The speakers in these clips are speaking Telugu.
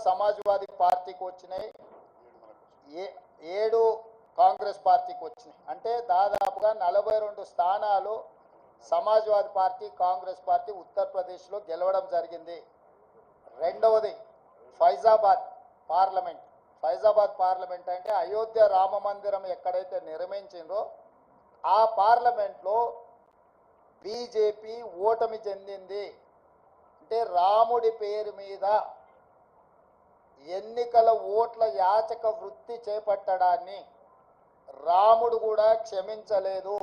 సమాజ్వాదీ పార్టీకి వచ్చినాయి, 7 కాంగ్రెస్ పార్టీకి వచ్చినాయి. అంటే దాదాపుగా 42 స్థానాలు సమాజ్వాదీ పార్టీ కాంగ్రెస్ పార్టీ ఉత్తరప్రదేశ్లో గెలవడం జరిగింది. రెండవది ఫైజాబాద్ పార్లమెంట్. ఫైజాబాద్ పార్లమెంట్ అంటే అయోధ్య రామ మందిరం ఎక్కడైతే నిర్మించిందో ఆ పార్లమెంట్లో బీజేపీ ఓటమి చెందింది. అంటే రాముడి పేరు మీద ఎన్నికల ఓట్ల యాచక వృత్తి చేపట్టడాన్ని రాముడు కూడా క్షమించలేదు.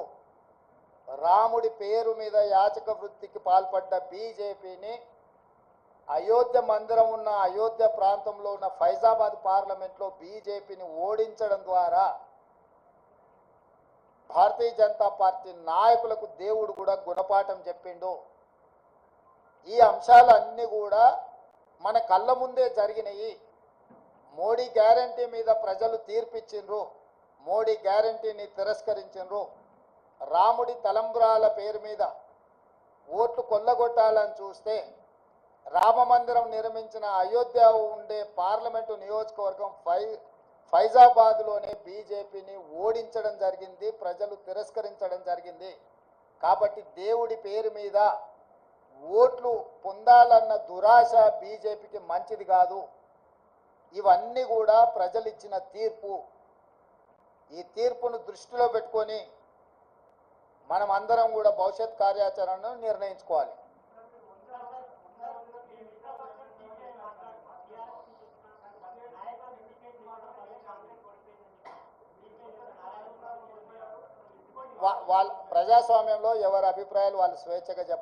రాముడి పేరు మీద యాచక వృత్తికి పాల్పడ్డ బీజేపీని అయోధ్య మందిరం ఉన్న అయోధ్య ప్రాంతంలో ఉన్న ఫైజాబాద్ పార్లమెంట్లో బీజేపీని ఓడించడం ద్వారా భారతీయ జనతా పార్టీ నాయకులకు దేవుడు కూడా గుణపాఠం చెప్పిండు. ఈ అంశాలన్నీ కూడా మన కళ్ళ ముందే జరిగినాయి. మోడీ గ్యారంటీ మీద ప్రజలు తీర్పిచ్చిండ్రు, మోడీ గ్యారంటీని తిరస్కరించిండ్రు. రాముడి తలంబ్రాల పేరు మీద ఓట్లు కొల్లగొట్టాలని చూస్తే రామ మందిరం నిర్మించిన అయోధ్య ఉండే పార్లమెంటు నియోజకవర్గం ఫైజాబాద్లోనే బీజేపీని ఓడించడం జరిగింది, ప్రజలు తిరస్కరించడం జరిగింది. కాబట్టి దేవుడి పేరు మీద ఓట్లు పొందాలన్న దురాశ బీజేపీకి మంచిది కాదు. ఇవన్నీ కూడా ప్రజలు ఇచ్చిన తీర్పు. ఈ తీర్పును దృష్టిలో పెట్టుకొని మనం అందరం కూడా భవిష్యత్ కార్యాచరణను నిర్ణయించుకోవాలి. వాళ్ళ ప్రజాస్వామ్యంలో ఎవరి అభిప్రాయాలు వాళ్ళు స్వేచ్ఛగా చెప్పారు.